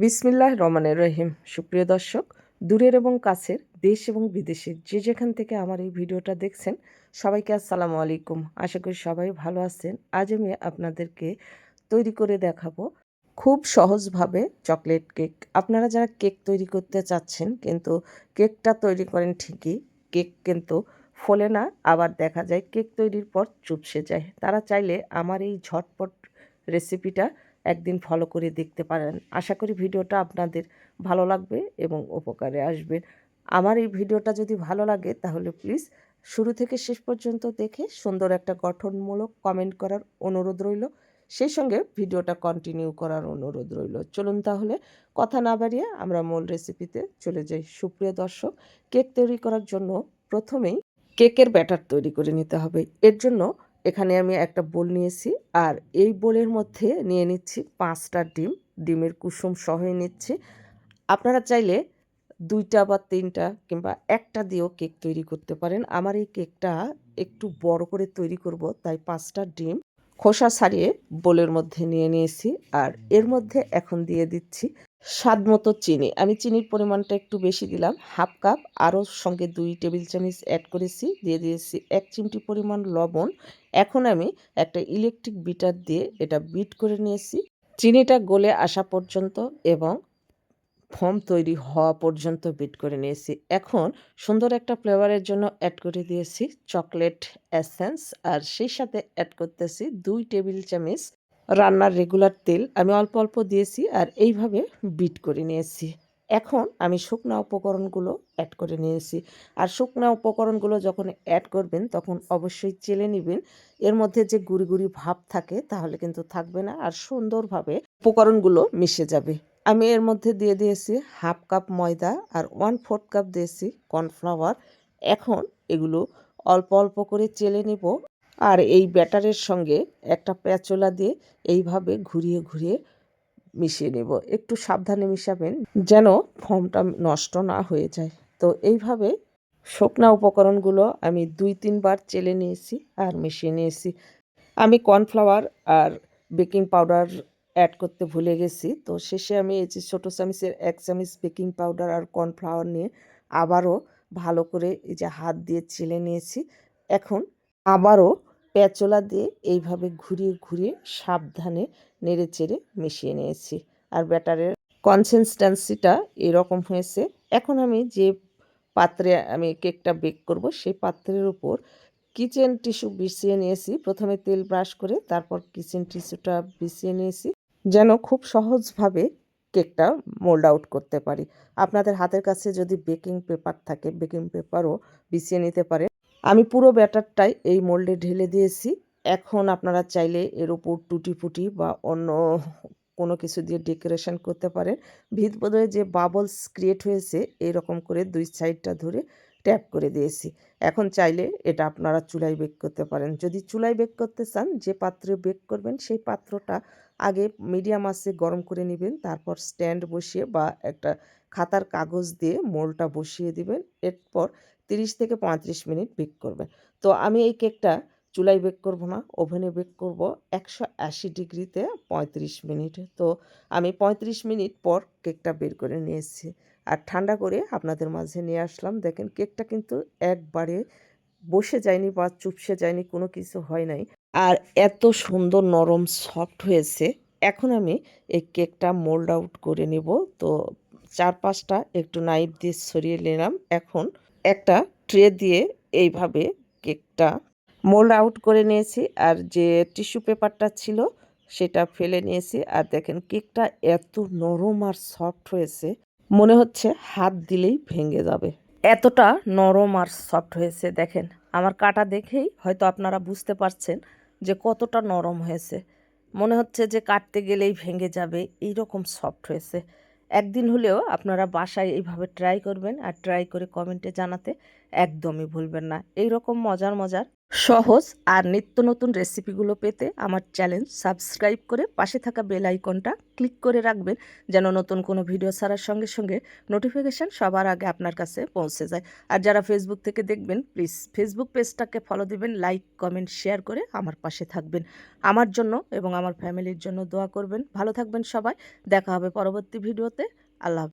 বিসমিল্লাহ রহমানির রহিম। সুপ্রিয় দর্শক, দূরের এবং কাছের, দেশ এবং বিদেশের যে যেখান থেকে আমার এই ভিডিওটা দেখছেন, সবাইকে আসসালামু আলাইকুম। আশা করি সবাই ভালো আছেন। আজ আমি আপনাদেরকে তৈরি করে দেখাবো খুব সহজভাবে চকলেট কেক। আপনারা যারা কেক তৈরি করতে চাচ্ছেন কিন্তু কেকটা তৈরি করেন ঠিকই, কেক কিন্তু ফোলে না, আবার দেখা যায় কেক তৈরির পর চুপসে যায়, তারা চাইলে আমার এই ঝটপট রেসিপিটা একদিন ফলো করে দেখতে পারেন। আশা করি ভিডিওটা আপনাদের ভালো লাগবে এবং উপকারে আসবে। আমার এই ভিডিওটা যদি ভালো লাগে তাহলে প্লিজ শুরু থেকে শেষ পর্যন্ত দেখে সুন্দর একটা গঠনমূলক কমেন্ট করার অনুরোধ রইল, সেই সঙ্গে ভিডিওটা কন্টিনিউ করার অনুরোধ রইল। চলুন তাহলে কথা না বাড়িয়ে আমরা মূল রেসিপিতে চলে যাই। সুপ্রিয় দর্শক, কেক তৈরি করার জন্য প্রথমেই কেকের ব্যাটার তৈরি করে নিতে হবে। এর জন্য এখানে আমি একটা বোল নিয়েছি, আর এই বোলের মধ্যে নিয়ে নিচ্ছি 5টা ডিম। ডিমের কুসুম সহই নিচ্ছি। আপনারা চাইলে 2টা বা 3টা কিংবা একটা দিয়েও কেক তৈরি করতে পারেন। আমার এই কেকটা একটু বড় করে তৈরি করব, তাই 5টা ডিম খোসা ছাড়িয়ে বোলের মধ্যে নিয়ে নিয়েছি। আর এর মধ্যে এখন দিয়ে দিচ্ছি স্বাদ মতো চিনি। আমি চিনির পরিমাণটা একটু বেশি দিলাম, 1/2 কাপ। আরও সঙ্গে 2 টেবিল চামচ অ্যাড করেছি, দিয়ে দিয়েছি 1 চিমটি পরিমাণ লবণ। এখন আমি একটা ইলেকট্রিক বিটার দিয়ে এটা বিট করে নিয়েছি চিনিটা গলে আসা পর্যন্ত এবং ফোম তৈরি হওয়া পর্যন্ত বিট করে নিয়েছি। এখন সুন্দর একটা ফ্লেভারের জন্য অ্যাড করে দিয়েছি চকলেট এসেন্স, আর সেই সাথে অ্যাড করতেছি 2 টেবিল চামচ রান্নার রেগুলার তেল। আমি অল্প অল্প দিয়েছি আর এইভাবে বিট করে নিয়েছি। এখন আমি শুকনো উপকরণগুলো অ্যাড করে নিয়েছি। আর শুকনো উপকরণগুলো যখন অ্যাড করবেন তখন অবশ্যই চেলে নেবেন। এর মধ্যে যে গুঁড়ি গুঁড়ি ভাব থাকে তাহলে কিন্তু থাকবে না, আর সুন্দরভাবে উপকরণগুলো মিশে যাবে। আমি এর মধ্যে দিয়ে দিয়েছি 1/2 কাপ ময়দা আর 1/4 কাপ দিয়েছি কর্নফ্লাওয়ার। এখন এগুলো অল্প অল্প করে চেলে নিব, আর এই ব্যাটারের সঙ্গে একটা প্যাচোলা দিয়ে এইভাবে ঘুরিয়ে ঘুরিয়ে মিশিয়ে নেব। একটু সাবধানে মিশাবেন যেন ফর্মটা নষ্ট না হয়ে যায়। তো এইভাবে শুকনা উপকরণগুলো আমি 2-3 বার চেলে নিয়েছি আর মিশিয়ে নিয়েছি। আমি কর্নফ্লাওয়ার আর বেকিং পাউডার অ্যাড করতে ভুলে গেছি, তো শেষে আমি এই যে ছোটো চামচের 1 চামচ বেকিং পাউডার আর কর্নফ্লাওয়ার নিয়ে আবারও ভালো করে এই যে হাত দিয়ে চেলে নিয়েছি। এখন আবারও প্যাচোলা দিয়ে এইভাবে ঘুরিয়ে ঘুরিয়ে সাবধানে নেড়ে চেড়ে মিশিয়ে নিয়েছি। আর ব্যাটারের কনসিস্টেন্সিটা এরকম হয়েছে। এখন আমি যে পাত্রে আমি কেকটা বেক করব সেই পাত্রের উপর কিচেন টিস্যু বিছিয়ে নিয়েছি। প্রথমে তেল ব্রাশ করে তারপর কিচেন টিস্যুটা বিছিয়ে নিয়েছি যেন খুব সহজভাবে কেকটা মোল্ড আউট করতে পারি। আপনাদের হাতের কাছে যদি বেকিং পেপার থাকে বেকিং পেপারও বিছিয়ে নিতে পারেন। আমি পুরো ব্যাটারটাই এই মোল্ডে ঢেলে দিয়েছি। এখন আপনারা চাইলে এর উপর টুটি ফুটি বা অন্য কোনো কিছু দিয়ে ডেকোরেশন করতে পারেন। ভিতরে যে বাবলস ক্রিয়েট হয়েছে এইরকম করে 2 সাইডটা ধরে ট্যাপ করে দিয়েছি। এখন চাইলে এটা আপনারা চুলায় বেক করতে পারেন। যদি চুলায় বেক করতে চান, যে পাত্রে বেক করবেন সেই পাত্রটা আগে মিডিয়াম আঁচে গরম করে নেবেন, তারপর স্ট্যান্ড বসিয়ে বা একটা খাতার কাগজ দিয়ে মোল্ডটা বসিয়ে দিবেন। এরপর 30 থেকে 35 মিনিট বেক করবেন। তো আমি এই কেকটা চুলায় বেক করব না, ওভেনে বেক করব 180 ডিগ্রিতে 35 মিনিট। তো আমি 35 মিনিট পর কেকটা বের করে নিয়েছি আর ঠান্ডা করে আপনাদের মাঝে নিয়ে আসলাম। দেখেন কেকটা কিন্তু একবারে বসে যায়নি বা চুপসে যায়নি, কোনো কিছু হয় নাই, আর এত সুন্দর নরম সফট হয়েছে। এখন আমি এই কেকটা মোল্ড আউট করে নেব। তো চারপাশটা একটু নাইফ দিয়ে সরিয়ে নিলাম। এখন একটা ট্রে দিয়ে এইভাবে কেকটা মোল্ড আউট করে নিয়েছি, আর যে টিস্যু পেপারটা ছিল সেটা ফেলে নিয়েছি। আর দেখেন কেকটা এত নরম আর সফট হয়েছে, মনে হচ্ছে হাত দিলেই ভেঙে যাবে, এতটা নরম আর সফট হয়েছে। দেখেন আমার কাটা দেখেই হয়তো আপনারা বুঝতে পারছেন যে কতটা নরম হয়েছে। মনে হচ্ছে যে কাটতে গেলেই ভেঙে যাবে, এইরকম সফট হয়েছে। একদিন হলেও আপনারা বাসায় এইভাবে ট্রাই করবেন, আর ট্রাই করে কমেন্টে জানাতে একদমই ভুলবেন না। এইরকম মজার মজার সহজ আর নিত্য নতুন রেসিপিগুলো পেতে আমার চ্যানেল সাবস্ক্রাইব করে পাশে থাকা বেল আইকনটা ক্লিক করে রাখবেন, যেন নতুন কোনো ভিডিও ছাড়ার সঙ্গে সঙ্গে নোটিফিকেশান সবার আগে আপনার কাছে পৌঁছে যায়। আর যারা ফেসবুক থেকে দেখবেন, প্লিজ ফেসবুক পেজটাকে ফলো দিবেন, লাইক কমেন্ট শেয়ার করে আমার পাশে থাকবেন। আমার জন্য এবং আমার ফ্যামিলির জন্য দোয়া করবেন। ভালো থাকবেন সবাই। দেখা হবে পরবর্তী ভিডিওতে। আল্লাহ হাফেজ।